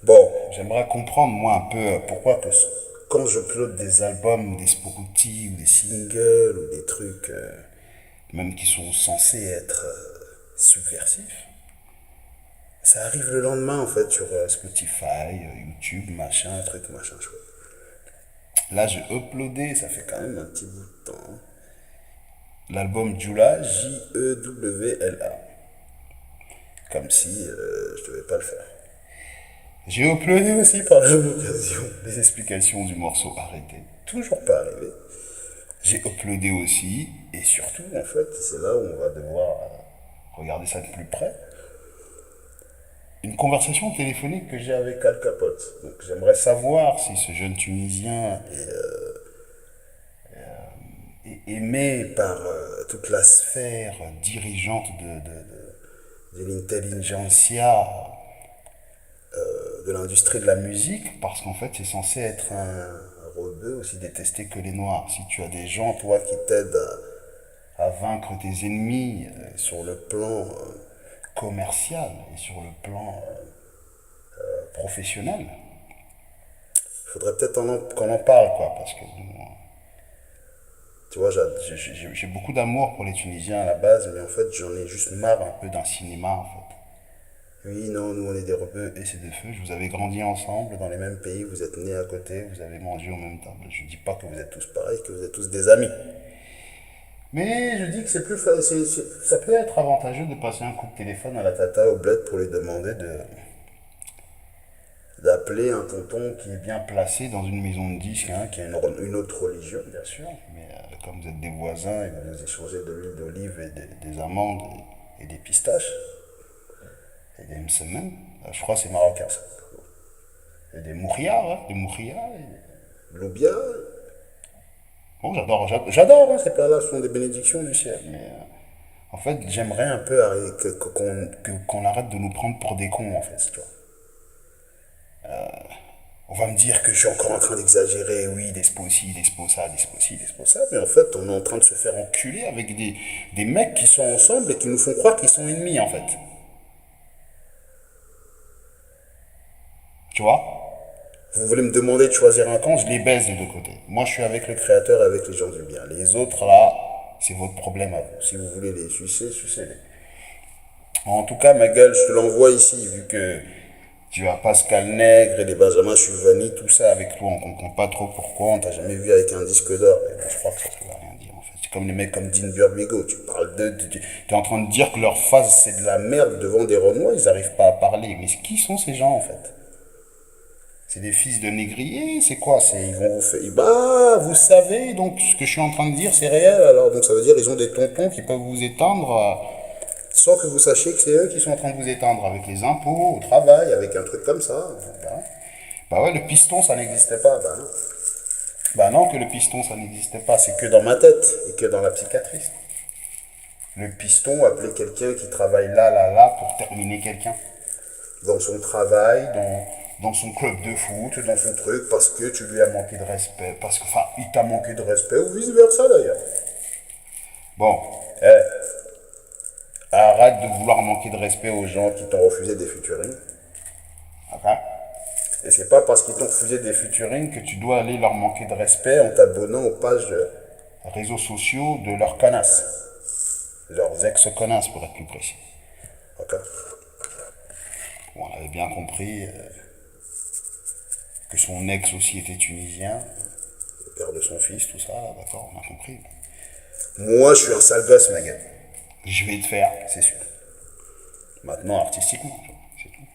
Bon, j'aimerais comprendre moi un peu pourquoi que quand je upload des albums, des Sporuti ou des singles ou des trucs même qui sont censés être subversifs, ça arrive le lendemain en fait sur Spotify, YouTube, machin, truc, machin, chouette. Là j'ai uploadé, ça fait quand même un petit bout de temps, hein, l'album Jula, Jewla, comme si je devais pas le faire. J'ai uploadé aussi par la même occasion les explications du morceau arrêté. Toujours pas arrivé. J'ai uploadé aussi, et surtout, en fait, c'est là où on va devoir regarder ça de plus près. Une conversation téléphonique que j'ai avec Al Capote. Donc j'aimerais savoir si ce jeune Tunisien est aimé par toute la sphère dirigeante de l'intelligentsia de l'industrie de la musique, parce qu'en fait c'est censé être un rebeu aussi détesté que les noirs. Si tu as des gens, toi, qui t'aident à vaincre tes ennemis sur le plan commercial et sur le plan professionnel, il faudrait peut-être qu'on en parle, quoi, parce que tu vois, j'ai beaucoup d'amour pour les Tunisiens à la base, mais en fait j'en ai juste marre un peu d'un cinéma, en fait. Oui, non, nous on est des rebeux et c'est des feux. Vous avez grandi ensemble dans les mêmes pays, vous êtes nés à côté, vous avez mangé au même table. Je ne dis pas que vous êtes tous pareils, que vous êtes tous des amis. Mais je dis que c'est plus ça peut être avantageux de passer un coup de téléphone à la tata au bled pour lui demander d'appeler un tonton qui est bien placé dans une maison de disques, hein, qui a une autre religion, bien sûr. Mais comme vous êtes des voisins et vous vous échangez de l'huile d'olive et des amandes et des pistaches, et des msemen, je crois que c'est marocain ça. Et des mouria, ouais, des mouria, loubia. Bon, j'adore hein, ces plats-là, ce sont des bénédictions du ciel. Mais en fait, j'aimerais un peu qu'on arrête de nous prendre pour des cons, en fait, tu vois. On va me dire que je suis encore en train d'exagérer, oui, d'expo ci, d'expo ça, d'expo ci, d'expo ça, mais en fait, on est en train de se faire enculer avec des mecs qui sont ensemble et qui nous font croire qu'ils sont ennemis, en fait. Tu vois? Vous voulez me demander de choisir un camp, je les baise des deux côtés. Moi, je suis avec le créateur et avec les gens du bien. Les autres, là, c'est votre problème à vous. Si vous voulez les sucer, sucez-les. En tout cas, ma gueule, je te l'envoie ici, vu que tu as Pascal Nègre et les Benjamin Chuvani, tout ça avec toi, on comprend pas trop pourquoi, on t'a jamais vu avec un disque d'or. Mais bon, je crois que ça ne veut rien dire en fait. C'est comme les mecs comme Dean Burbigo, tu parles tu es en train de dire que leur phase c'est de la merde devant des Renois, ils n'arrivent pas à parler. Mais qui sont ces gens en fait? C'est des fils de négriers, c'est quoi? Ils vont vous faire. Bah, vous savez, donc ce que je suis en train de dire c'est réel, alors donc ça veut dire ils ont des tontons qui peuvent vous éteindre sans que vous sachiez que c'est eux qui sont en train de vous éteindre avec les impôts, au travail, avec un truc comme ça. Bah ouais, le piston ça n'existait pas, bah non. Bah non, que le piston ça n'existait pas, c'est que dans ma tête et que dans la psychiatrie. Le piston appelait quelqu'un qui travaille là pour terminer quelqu'un. Dans son travail, dans son club de foot, dans son truc, parce que tu lui as manqué de respect, parce que, enfin, il t'a manqué de respect, ou vice-versa d'ailleurs. Bon, arrête de vouloir manquer de respect aux gens qui t'ont refusé des futurines. Ok? Et c'est pas parce qu'ils t'ont refusé des futurines que tu dois aller leur manquer de respect en t'abonnant aux pages réseaux sociaux de leurs connasses. Leurs ex-connasses, pour être plus précis. Ok? Bon, on avait bien compris que son ex aussi était tunisien, le père de son fils, tout ça, d'accord, on a compris. Moi, je suis un sale gosse, ma gueule. Je vais te faire, c'est sûr. Maintenant, artistiquement, c'est tout.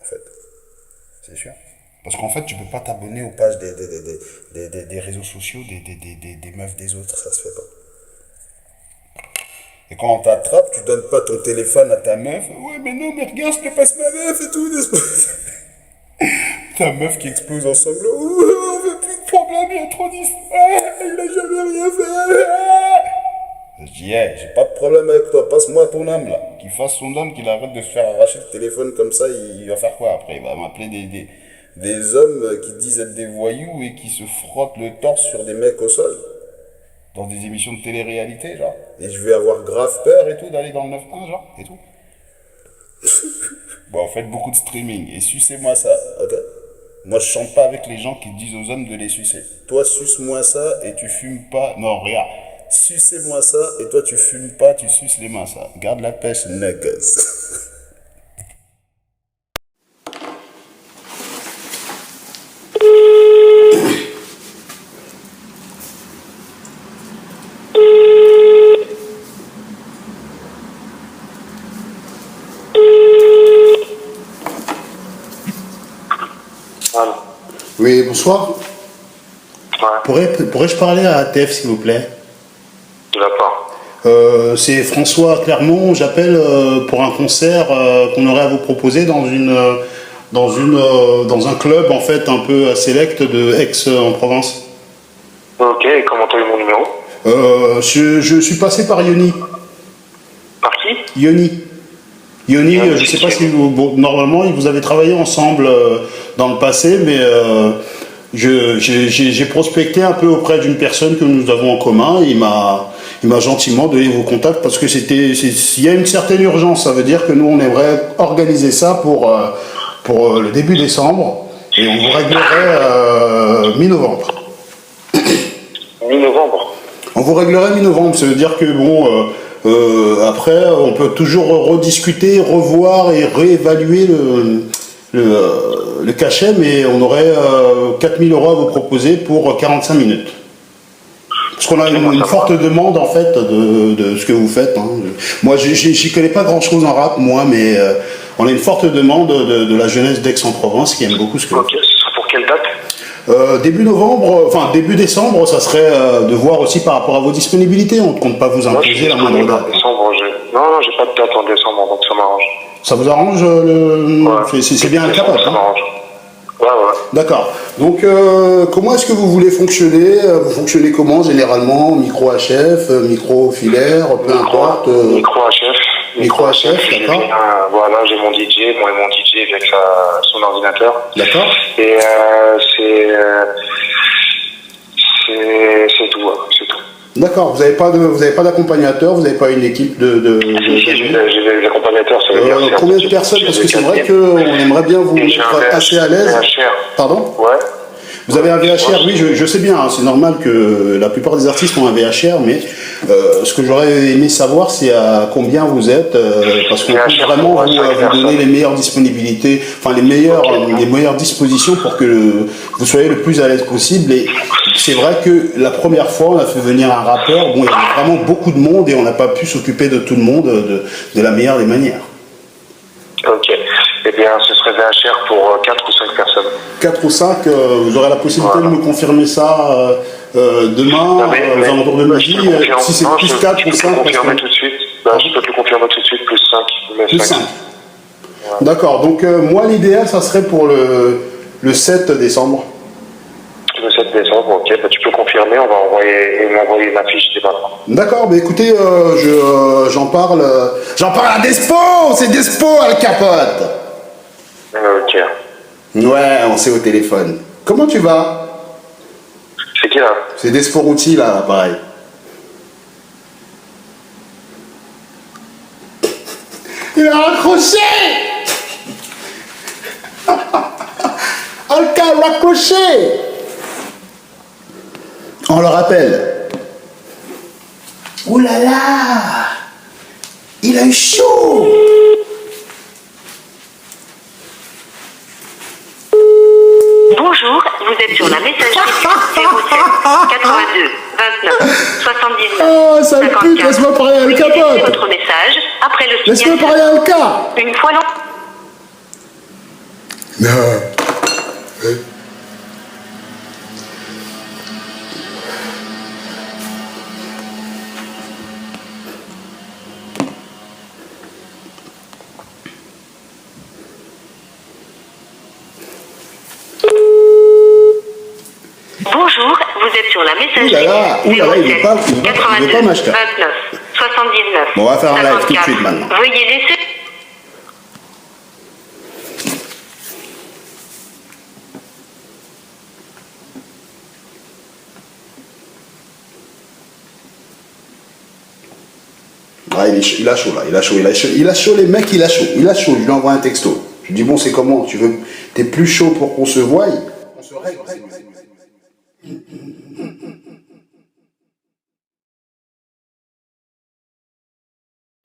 En fait, c'est sûr. Parce qu'en fait, tu peux pas t'abonner aux pages des réseaux sociaux des meufs des autres, ça se fait pas. Et quand on t'attrape, tu donnes pas ton téléphone à ta meuf. Ouais, mais non, mais regarde, je te passe ma meuf et tout. Ta meuf qui explose en sanglots. On veut plus de problème, il y a trop d'histoires. Il a jamais rien fait. Je dis, hey, j'ai pas de problème avec toi, passe-moi ton âme là. Qu'il fasse son âme, qu'il arrête de se faire arracher le téléphone comme ça, il va faire quoi après? Il va m'appeler des hommes qui disent être des voyous et qui se frottent le torse sur des mecs au sol. Dans des émissions de télé-réalité, genre. Et je vais avoir grave peur et tout d'aller dans le 9-1, genre, et tout. Bon, faites beaucoup de streaming et sucez-moi ça, ok? Moi, je chante pas avec les gens qui disent aux hommes de les sucer. Toi, suce-moi ça et tu fumes pas. Non, regarde. Sucez-moi ça et toi, tu fumes pas, tu suces les mains, ça. Garde la pêche, niggas. Allô. Oui, bonsoir. Ouais, Pourrais-je parler à TF, s'il vous plaît? de la part. C'est François Clermont. J'appelle pour un concert qu'on aurait à vous proposer dans un club en fait un peu select de Aix-en-Provence. Ok, et comment t'as eu mon numéro? Je suis passé par Yoni. Par qui? Yoni. Yoni, Yoni, je sais c'est pas qui? si normalement vous avez travaillé ensemble dans le passé, mais j'ai prospecté un peu auprès d'une personne que nous avons en commun. Il m'a gentiment donné vos contacts parce que il y a une certaine urgence. Ça veut dire que nous on aimerait organiser ça pour le début décembre et on vous réglerait mi-novembre. Mi-novembre. On vous réglerait mi-novembre, ça veut dire que bon, après, on peut toujours rediscuter, revoir et réévaluer le cachet, mais on aurait 4000 euros à vous proposer pour 45 minutes. Parce qu'on a une forte demande en fait de ce que vous faites. Hein. Moi, j'y connais pas grand-chose en rap, moi, mais on a une forte demande de la jeunesse d'Aix-en-Provence qui aime beaucoup ce que vous Ok, ce sera pour quelle date? début novembre, enfin début décembre, ça serait de voir aussi par rapport à vos disponibilités. On ne compte pas vous Moi, je suis imposer la moindre disponible en date. décembre. Non, j'ai pas de date en décembre, donc ça m'arrange. Ça vous arrange Ouais. C'est bien le Décembre, capote, ça hein. m'arrange. Ouais, ouais. D'accord. Donc, comment est-ce que vous voulez fonctionner? Vous fonctionnez comment généralement? Micro HF, micro filaire, peu importe. Micro HF. Micro HF, J'ai d'accord. voilà, j'ai mon DJ, moi et mon DJ avec son ordinateur. D'accord. Et c'est tout, hein, c'est tout. D'accord. Vous avez pas d'accompagnateur, vous n'avez pas une équipe Si, j'ai des accompagnateurs, ça veut dire c'est un combien de petit- personnes? j'ai Parce des que c'est vrai quatrièmes. qu'on aimerait bien vous Et j'ai mettre un assez à l'aise. VHR. Pardon? Ouais. Vous avez un VHR, oui, je sais bien, hein, c'est normal que la plupart des artistes ont un VHR, mais ce que j'aurais aimé savoir, c'est à combien vous êtes, parce qu'on peut VHR, vraiment pour vous, cinq vous donner personnes. les meilleures disponibilités, enfin les meilleures dispositions pour que vous soyez le plus à l'aise possible. Et c'est vrai que la première fois, on a fait venir un rappeur, bon, il y avait vraiment beaucoup de monde et on n'a pas pu s'occuper de tout le monde de la meilleure des manières. Ok. Eh bien, ce serait VHR pour 4 ou 5 personnes. 4 ou 5, vous aurez la possibilité Voilà. de me confirmer ça demain, Non, aux alentours de je midi, te le confirme. si c'est Non, plus je 4 peux ou te 5, le parce confirmer que tout de suite. Je peux te le confirmer tout de suite, plus 5. Mais plus 5. 5. D'accord, donc moi l'idéal, ça serait pour le 7 décembre. Le 7 décembre, ok. Bah, tu peux confirmer, on va m'envoyer ma fiche dès maintenant. D'accord, mais écoutez, j'en parle à Despo, c'est Despo Al Capote. Ok. Ouais, on s'est au téléphone. Comment tu vas? C'est qui là? C'est Despo Routi là, pareil. Il a raccroché. Alka a raccroché. On le rappelle. Ouh là là. Il a eu chaud. Bonjour, vous êtes sur la messagerie 07 82 29 79 Oh, sale pute, 54. laisse-moi parler à Al Veuillez laisser Capote. votre message après le Laisse-moi signal. parler à Alka. Une fois l'en... Bonjour, vous êtes sur la messagerie Ouh là là, il veut 07 pas 82 m'acheter. 29 79 Bon, on va faire un live tout de 54. suite maintenant. Veuillez laisser... Ah, il a chaud là, il a chaud les mecs, il a chaud, je lui envoie un texto. Je lui dis bon c'est comment, t'es plus chaud pour qu'on se voie? On se règle.